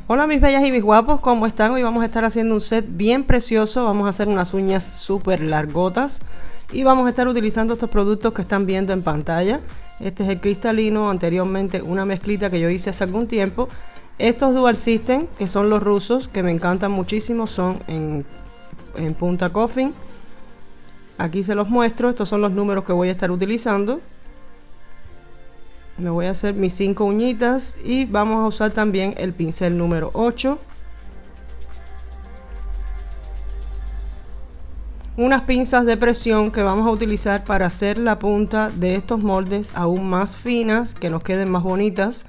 Hola mis bellas y mis guapos, ¿cómo están? Hoy vamos a estar haciendo un set bien precioso. Vamos a hacer unas uñas súper largotas y vamos a estar utilizando estos productos que están viendo en pantalla. Este es el cristalino, anteriormente una mezclita que yo hice hace algún tiempo. Estos Dual System, que son los rusos, que me encantan muchísimo, son en punta coffin. Aquí se los muestro, estos son los números que voy a estar utilizando. Me voy a hacer mis 5 uñitas y vamos a usar también el pincel número 8. Unas pinzas de presión que vamos a utilizar para hacer la punta de estos moldes aún más finas, que nos queden más bonitas.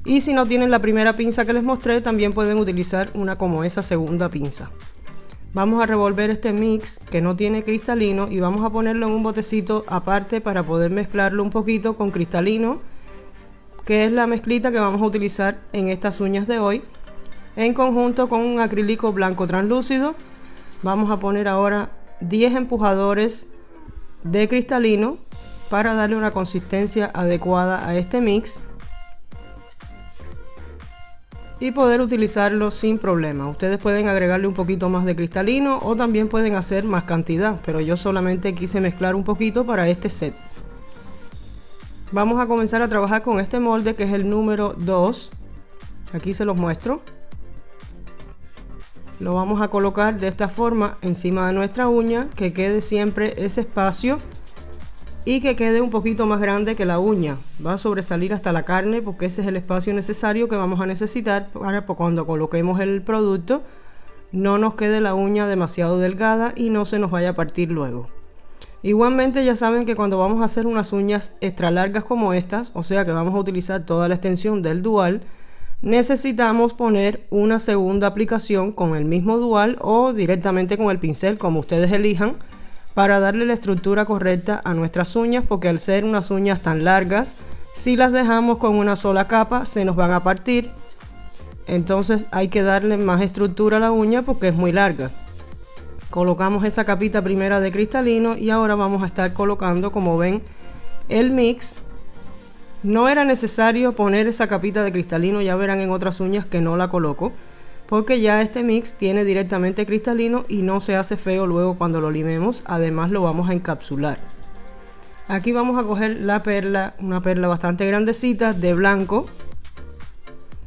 Y si no tienen la primera pinza que les mostré, también pueden utilizar una como esa segunda pinza. Vamos a revolver este mix que no tiene cristalino y vamos a ponerlo en un botecito aparte para poder mezclarlo un poquito con cristalino, que es la mezclita que vamos a utilizar en estas uñas de hoy, en conjunto con un acrílico blanco translúcido. Vamos a poner ahora 10 empujadores de cristalino para darle una consistencia adecuada a este mix y poder utilizarlo sin problema. Ustedes pueden agregarle un poquito más de cristalino o también pueden hacer más cantidad, pero yo solamente quise mezclar un poquito para este set. Vamos a comenzar a trabajar con este molde que es el número 2. Aquí se los muestro. Lo vamos a colocar de esta forma encima de nuestra uña, que quede siempre ese espacio y que quede un poquito más grande que la uña. Va a sobresalir hasta la carne porque ese es el espacio necesario que vamos a necesitar para cuando coloquemos el producto no nos quede la uña demasiado delgada y no se nos vaya a partir luego. Igualmente ya saben que cuando vamos a hacer unas uñas extra largas como estas, o sea que vamos a utilizar toda la extensión del dual, necesitamos poner una segunda aplicación con el mismo dual o directamente con el pincel, como ustedes elijan, para darle la estructura correcta a nuestras uñas, porque al ser unas uñas tan largas, si las dejamos con una sola capa se nos van a partir. Entonces hay que darle más estructura a la uña porque es muy larga. Colocamos esa capita primera de cristalino y ahora vamos a estar colocando, como ven, el mix. No era necesario poner esa capita de cristalino, ya verán en otras uñas que no la coloco, porque ya este mix tiene directamente cristalino y no se hace feo luego cuando lo limemos. Además lo vamos a encapsular. Aquí vamos a coger la perla, una perla bastante grandecita de blanco.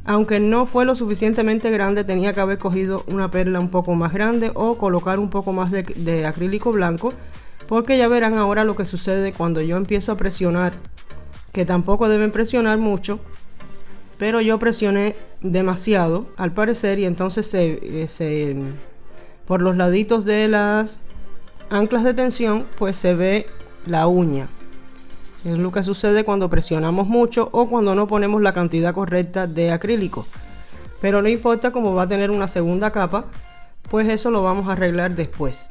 Aunque no fue lo suficientemente grande, tenía que haber cogido una perla un poco más grande o colocar un poco más de acrílico blanco, porque ya verán ahora lo que sucede cuando yo empiezo a presionar, que tampoco deben presionar mucho, pero yo presioné demasiado al parecer y entonces por los laditos de las anclas de tensión pues se ve la uña. Es lo que sucede cuando presionamos mucho o cuando no ponemos la cantidad correcta de acrílico. Pero no importa, como va a tener una segunda capa, pues eso lo vamos a arreglar después.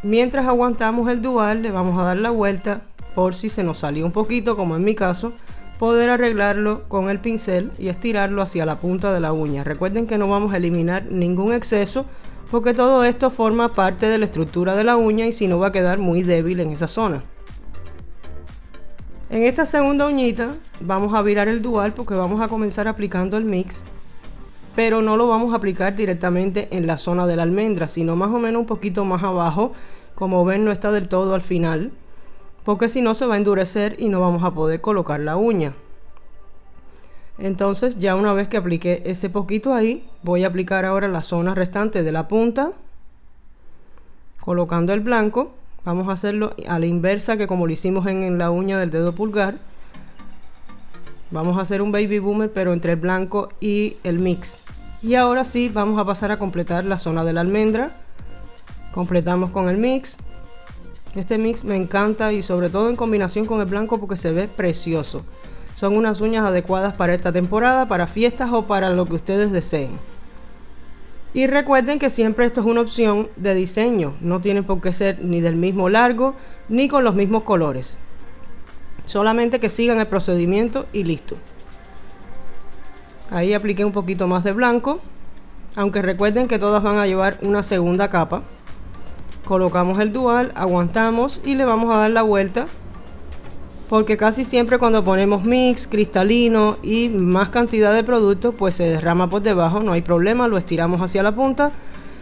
Mientras aguantamos el dual, le vamos a dar la vuelta por si se nos salió un poquito, como en mi caso, poder arreglarlo con el pincel y estirarlo hacia la punta de la uña. Recuerden que no vamos a eliminar ningún exceso porque todo esto forma parte de la estructura de la uña y si no va a quedar muy débil en esa zona. En esta segunda uñita vamos a virar el dual porque vamos a comenzar aplicando el mix, pero no lo vamos a aplicar directamente en la zona de la almendra, sino más o menos un poquito más abajo. Como ven, no está del todo al final, porque si no se va a endurecer y no vamos a poder colocar la uña. Entonces ya una vez que apliqué ese poquito ahí, voy a aplicar ahora la zona restante de la punta, colocando el blanco. Vamos a hacerlo a la inversa que como lo hicimos en la uña del dedo pulgar. Vamos a hacer un baby boomer pero entre el blanco y el mix. Y ahora sí vamos a pasar a completar la zona de la almendra. Completamos con el mix. Este mix me encanta y sobre todo en combinación con el blanco porque se ve precioso. Son unas uñas adecuadas para esta temporada, para fiestas o para lo que ustedes deseen. Y recuerden que siempre esto es una opción de diseño, no tiene por qué ser ni del mismo largo ni con los mismos colores. Solamente que sigan el procedimiento y listo. Ahí apliqué un poquito más de blanco, aunque recuerden que todas van a llevar una segunda capa. Colocamos el dual, aguantamos y le vamos a dar la vuelta porque casi siempre cuando ponemos mix, cristalino y más cantidad de producto, pues se derrama por debajo, no hay problema, lo estiramos hacia la punta.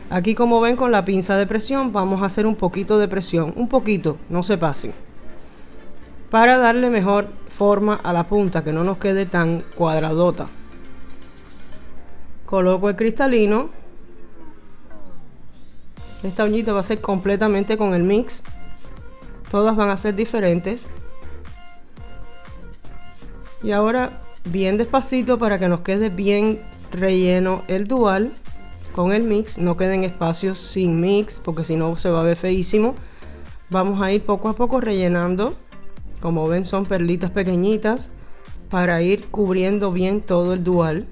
Aquí, como ven, con la pinza de presión vamos a hacer un poquito de presión, un poquito, no se pasen, para darle mejor forma a la punta, que no nos quede tan cuadradota. Coloco el cristalino. Esta uñita va a ser completamente con el mix, todas van a ser diferentes. Y ahora bien despacito para que nos quede bien relleno el dual con el mix, no queden espacios sin mix porque si no se va a ver feísimo. Vamos a ir poco a poco rellenando, como ven son perlitas pequeñitas para ir cubriendo bien todo el dual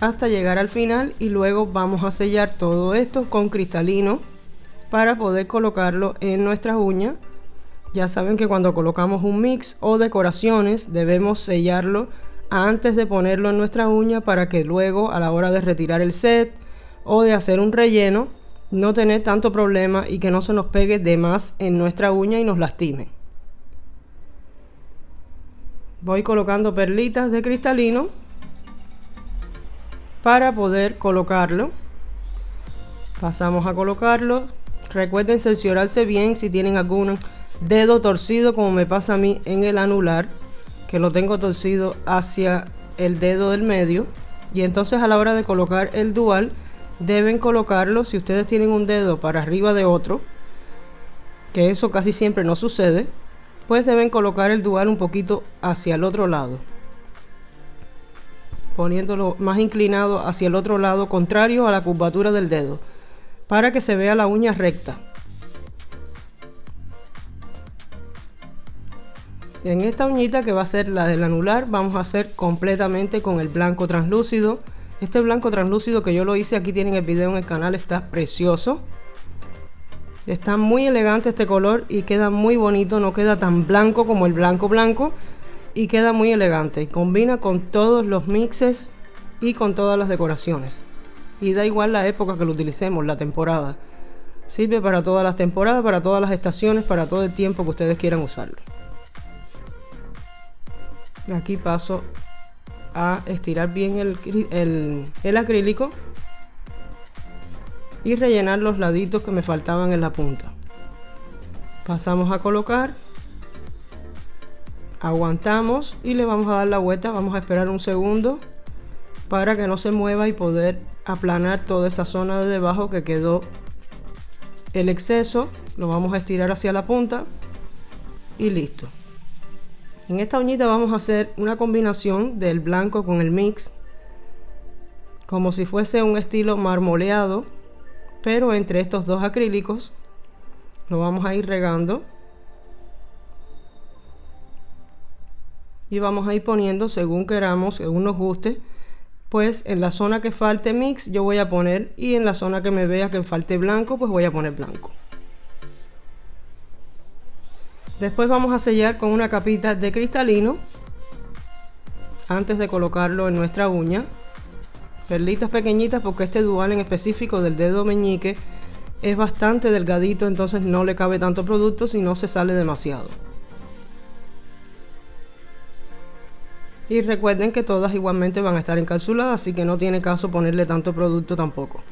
hasta llegar al final, y luego vamos a sellar todo esto con cristalino para poder colocarlo en nuestras uñas. Ya saben que cuando colocamos un mix o decoraciones debemos sellarlo antes de ponerlo en nuestra uña para que luego a la hora de retirar el set o de hacer un relleno no tener tanto problema y que no se nos pegue de más en nuestra uña y nos lastime. Voy colocando perlitas de cristalino para poder colocarlo. Pasamos a colocarlo. Recuerden cerciorarse bien si tienen algún dedo torcido, como me pasa a mí en el anular, que lo tengo torcido hacia el dedo del medio, y entonces a la hora de colocar el dual deben colocarlo, si ustedes tienen un dedo para arriba de otro, que eso casi siempre no sucede, pues deben colocar el dual un poquito hacia el otro lado, poniéndolo más inclinado hacia el otro lado, contrario a la curvatura del dedo, para que se vea la uña recta. En esta uñita, que va a ser la del anular, vamos a hacer completamente con el blanco translúcido. Este blanco translúcido que yo lo hice, aquí tienen el video en el canal, está precioso. Está muy elegante este color y queda muy bonito, no queda tan blanco como el blanco blanco y queda muy elegante. Combina con todos los mixes y con todas las decoraciones. Y da igual la época que lo utilicemos, la temporada. Sirve para todas las temporadas, para todas las estaciones, para todo el tiempo que ustedes quieran usarlo. Aquí paso a estirar bien el acrílico y rellenar los laditos que me faltaban en la punta. Pasamos a colocar, aguantamos y le vamos a dar la vuelta. Vamos a esperar un segundo para que no se mueva y poder aplanar toda esa zona de debajo que quedó el exceso. Lo vamos a estirar hacia la punta y listo. En esta uñita vamos a hacer una combinación del blanco con el mix, como si fuese un estilo marmoleado, pero entre estos dos acrílicos. Lo vamos a ir regando y vamos a ir poniendo según queramos, según nos guste. Pues en la zona que falte mix yo voy a poner, y en la zona que me vea que falte blanco pues voy a poner blanco. Después vamos a sellar con una capita de cristalino antes de colocarlo en nuestra uña. Perlitas pequeñitas porque este dual en específico del dedo meñique es bastante delgadito, entonces no le cabe tanto producto si no se sale demasiado. Y recuerden que todas igualmente van a estar encapsuladas, así que no tiene caso ponerle tanto producto tampoco.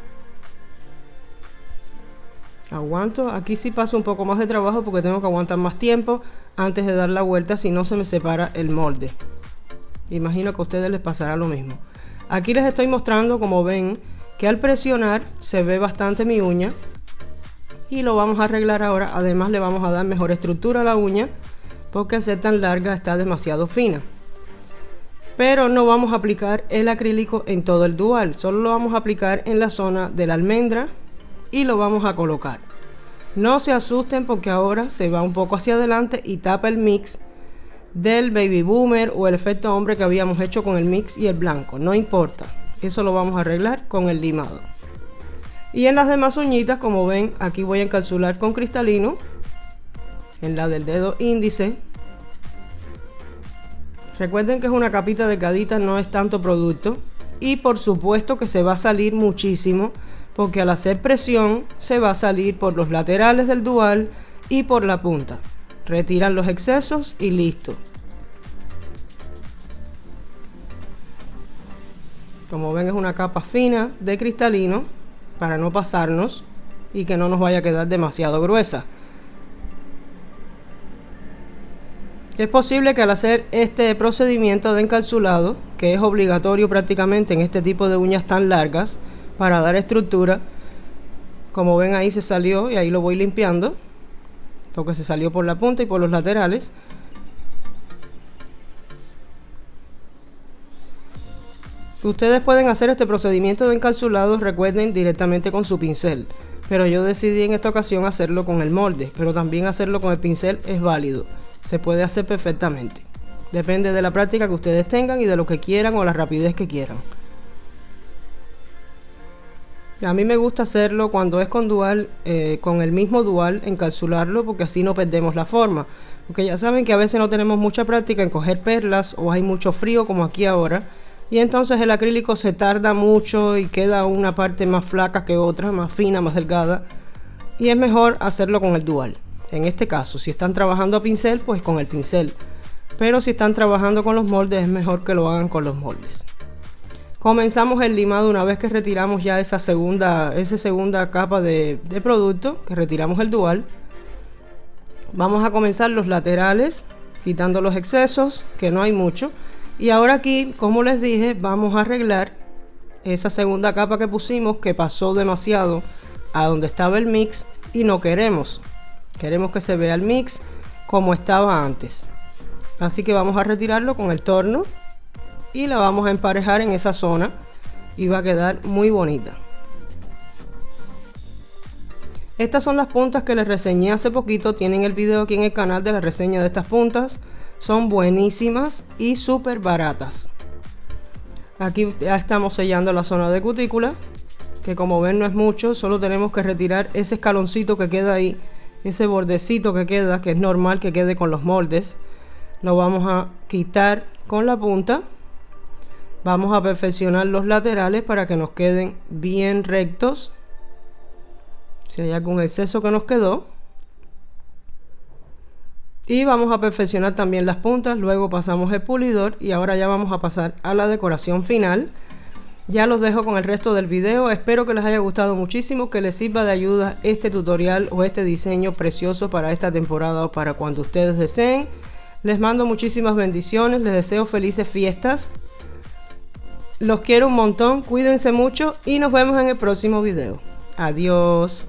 Aguanto, aquí sí paso un poco más de trabajo porque tengo que aguantar más tiempo antes de dar la vuelta, si no se me separa el molde. Imagino que a ustedes les pasará lo mismo. Aquí les estoy mostrando, como ven, que al presionar se ve bastante mi uña, y lo vamos a arreglar ahora. Además le vamos a dar mejor estructura a la uña porque al ser tan larga está demasiado fina. Pero no vamos a aplicar el acrílico en todo el dual, solo lo vamos a aplicar en la zona de la almendra y lo vamos a colocar. No se asusten porque ahora se va un poco hacia adelante y tapa el mix del baby boomer o el efecto hombre que habíamos hecho con el mix y el blanco. No importa, eso lo vamos a arreglar con el limado. Y en las demás uñitas, como ven, aquí voy a encapsular con cristalino en la del dedo índice. Recuerden que es una capita delgadita, no es tanto producto, y por supuesto que se va a salir muchísimo porque al hacer presión se va a salir por los laterales del dual y por la punta. Retiran los excesos y listo. Como ven, es una capa fina de cristalino para no pasarnos y que no nos vaya a quedar demasiado gruesa. Es posible que al hacer este procedimiento de encapsulado, que es obligatorio prácticamente en este tipo de uñas tan largas para dar estructura, como ven ahí se salió y ahí lo voy limpiando, lo que se salió por la punta y por los laterales. Ustedes pueden hacer este procedimiento de encapsulado, recuerden, directamente con su pincel, pero yo decidí en esta ocasión hacerlo con el molde, pero también hacerlo con el pincel es válido. Se puede hacer perfectamente. Depende de la práctica que ustedes tengan y de lo que quieran o la rapidez que quieran. A mí me gusta hacerlo cuando es con dual, con el mismo dual, encapsularlo, porque así no perdemos la forma. Porque ya saben que a veces no tenemos mucha práctica en coger perlas o hay mucho frío como aquí ahora. Y entonces el acrílico se tarda mucho y queda una parte más flaca que otra, más fina, más delgada. Y es mejor hacerlo con el dual. En este caso, si están trabajando a pincel, pues con el pincel. Pero si están trabajando con los moldes, es mejor que lo hagan con los moldes. Comenzamos el limado una vez que retiramos ya esa segunda capa de producto, que retiramos el dual. Vamos a comenzar los laterales, quitando los excesos, que no hay mucho. Y ahora aquí, como les dije, vamos a arreglar esa segunda capa que pusimos, que pasó demasiado a donde estaba el mix y no queremos. Queremos que se vea el mix como estaba antes. Así que vamos a retirarlo con el torno y la vamos a emparejar en esa zona y va a quedar muy bonita. Estas son las puntas que les reseñé hace poquito. Tienen el video aquí en el canal de la reseña de estas puntas. Son buenísimas y súper baratas. Aquí ya estamos sellando la zona de cutícula, que como ven no es mucho. Solo tenemos que retirar ese escaloncito que queda ahí, ese bordecito que queda, que es normal que quede con los moldes. Lo vamos a quitar con la punta. Vamos a perfeccionar los laterales para que nos queden bien rectos. Si hay algún exceso que nos quedó. Y vamos a perfeccionar también las puntas. Luego pasamos el pulidor y ahora ya vamos a pasar a la decoración final. Ya los dejo con el resto del video. Espero que les haya gustado muchísimo, que les sirva de ayuda este tutorial o este diseño precioso para esta temporada o para cuando ustedes deseen. Les mando muchísimas bendiciones, les deseo felices fiestas. Los quiero un montón, cuídense mucho y nos vemos en el próximo video. Adiós.